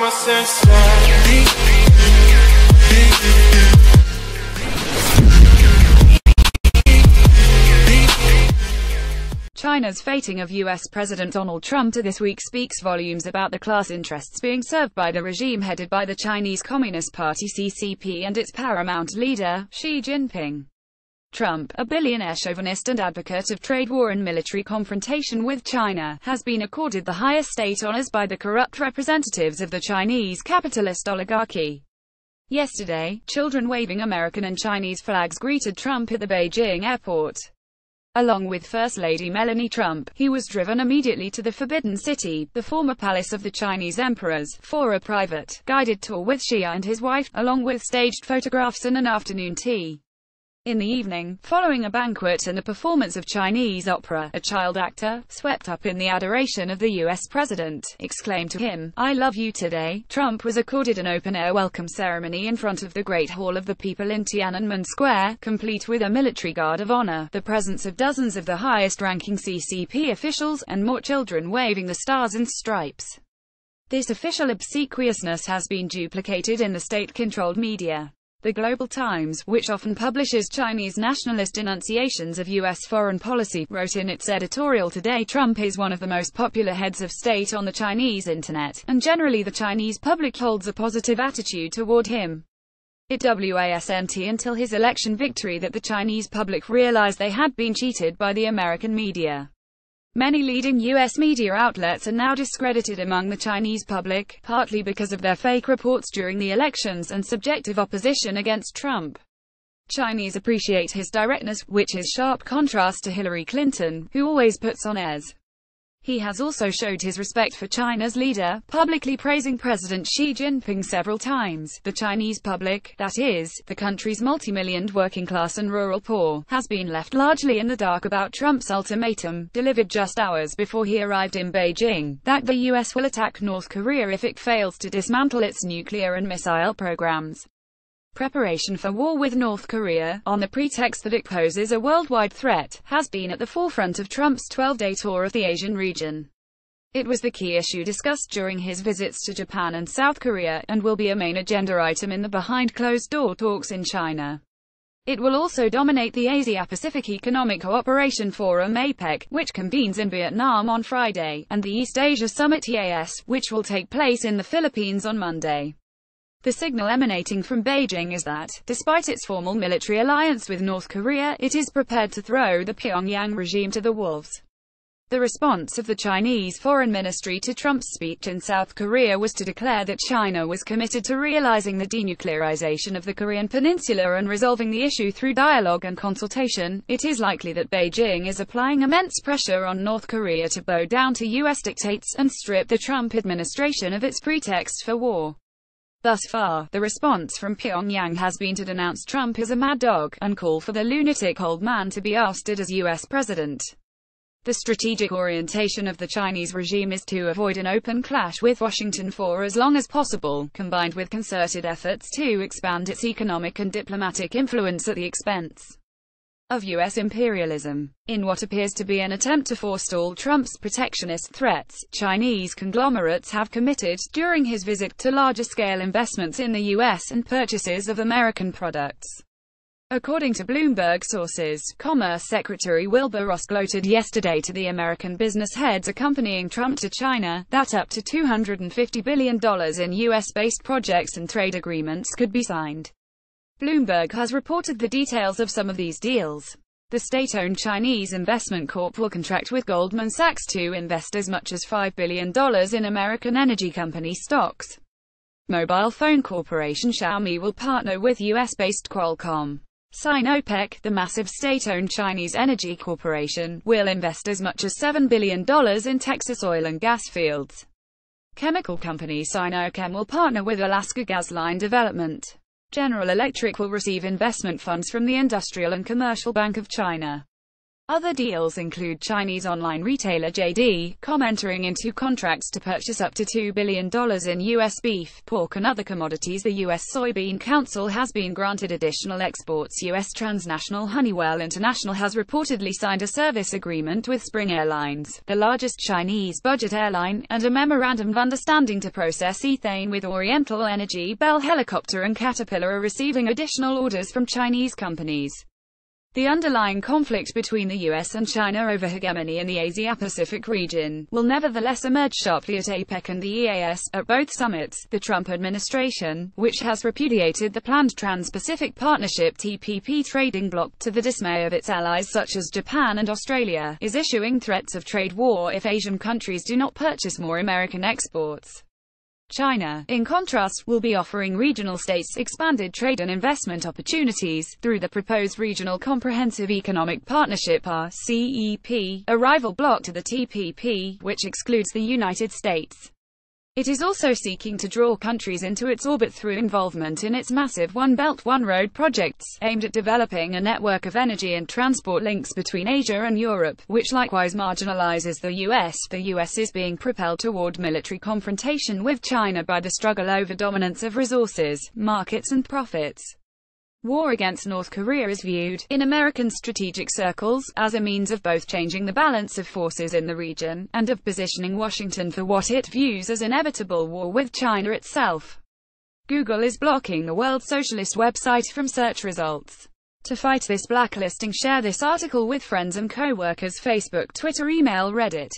my senses. China's fating of U.S. President Donald Trump to this week speaks volumes about the class interests being served by the regime headed by the Chinese Communist Party (CCP) and its paramount leader, Xi Jinping. Trump, a billionaire chauvinist and advocate of trade war and military confrontation with China, has been accorded the highest state honors by the corrupt representatives of the Chinese capitalist oligarchy. Yesterday, children waving American and Chinese flags greeted Trump at the Beijing airport. Along with First Lady Melania Trump, he was driven immediately to the Forbidden City, the former palace of the Chinese emperors, for a private, guided tour with Xi and his wife, along with staged photographs and an afternoon tea. In the evening, following a banquet and a performance of Chinese opera, a child actor, swept up in the adoration of the U.S. president, exclaimed to him, "I love you today." Trump was accorded an open-air welcome ceremony in front of the Great Hall of the People in Tiananmen Square, complete with a military guard of honor, the presence of dozens of the highest-ranking CCP officials, and more children waving the stars and stripes. This official obsequiousness has been duplicated in the state-controlled media. The Global Times, which often publishes Chinese nationalist denunciations of U.S. foreign policy, wrote in its editorial today, "Trump is one of the most popular heads of state on the Chinese internet, and generally the Chinese public holds a positive attitude toward him. It wasn't until his election victory that the Chinese public realized they had been cheated by the American media. Many leading U.S. media outlets are now discredited among the Chinese public, partly because of their fake reports during the elections and subjective opposition against Trump. Chinese appreciate his directness, which is sharp contrast to Hillary Clinton, who always puts on airs. He has also showed his respect for China's leader, publicly praising President Xi Jinping several times. The Chinese public, that is, the country's multi-millioned working class and rural poor, has been left largely in the dark about Trump's ultimatum, delivered just hours before he arrived in Beijing, that the U.S. will attack North Korea if it fails to dismantle its nuclear and missile programs. Preparation for war with North Korea, on the pretext that it poses a worldwide threat, has been at the forefront of Trump's 12-day tour of the Asian region. It was the key issue discussed during his visits to Japan and South Korea, and will be a main agenda item in the behind-closed-door talks in China. It will also dominate the Asia-Pacific Economic Cooperation Forum (APEC), which convenes in Vietnam on Friday, and the East Asia Summit (EAS), which will take place in the Philippines on Monday. The signal emanating from Beijing is that, despite its formal military alliance with North Korea, it is prepared to throw the Pyongyang regime to the wolves. The response of the Chinese Foreign Ministry to Trump's speech in South Korea was to declare that China was committed to realizing the denuclearization of the Korean peninsula and resolving the issue through dialogue and consultation. It is likely that Beijing is applying immense pressure on North Korea to bow down to U.S. dictates and strip the Trump administration of its pretext for war. Thus far, the response from Pyongyang has been to denounce Trump as a mad dog, and call for the lunatic old man to be ousted as U.S. president. The strategic orientation of the Chinese regime is to avoid an open clash with Washington for as long as possible, combined with concerted efforts to expand its economic and diplomatic influence at the expense of U.S. imperialism. In what appears to be an attempt to forestall Trump's protectionist threats, Chinese conglomerates have committed, during his visit, to larger-scale investments in the U.S. and purchases of American products. According to Bloomberg sources, Commerce Secretary Wilbur Ross gloated yesterday to the American business heads accompanying Trump to China, that up to $250 billion in U.S.-based projects and trade agreements could be signed. Bloomberg has reported the details of some of these deals. The state-owned Chinese Investment Corp will contract with Goldman Sachs to invest as much as $5 billion in American energy company stocks. Mobile phone corporation Xiaomi will partner with US-based Qualcomm. Sinopec, the massive state-owned Chinese energy corporation, will invest as much as $7 billion in Texas oil and gas fields. Chemical company Sinochem will partner with Alaska Gas Line Development. General Electric will receive investment funds from the Industrial and Commercial Bank of China. Other deals include Chinese online retailer JD.com entering into contracts to purchase up to $2 billion in U.S. beef, pork and other commodities. The U.S. Soybean Council has been granted additional exports. U.S. transnational Honeywell International has reportedly signed a service agreement with Spring Airlines, the largest Chinese budget airline, and a memorandum of understanding to process ethane with Oriental Energy. Bell Helicopter and Caterpillar are receiving additional orders from Chinese companies. The underlying conflict between the US and China over hegemony in the Asia-Pacific region will nevertheless emerge sharply at APEC and the EAS. At both summits, the Trump administration, which has repudiated the planned Trans-Pacific Partnership (TPP) trading bloc to the dismay of its allies such as Japan and Australia, is issuing threats of trade war if Asian countries do not purchase more American exports. China, in contrast, will be offering regional states expanded trade and investment opportunities through the proposed Regional Comprehensive Economic Partnership (RCEP), a rival bloc to the TPP, which excludes the United States. It is also seeking to draw countries into its orbit through involvement in its massive One Belt One Road projects, aimed at developing a network of energy and transport links between Asia and Europe, which likewise marginalizes the US. The US is being propelled toward military confrontation with China by the struggle over dominance of resources, markets and profits. War against North Korea is viewed, in American strategic circles, as a means of both changing the balance of forces in the region, and of positioning Washington for what it views as inevitable war with China itself. Google is blocking the World Socialist website from search results. To fight this blacklisting, share this article with friends and co-workers. Facebook, Twitter, email, Reddit.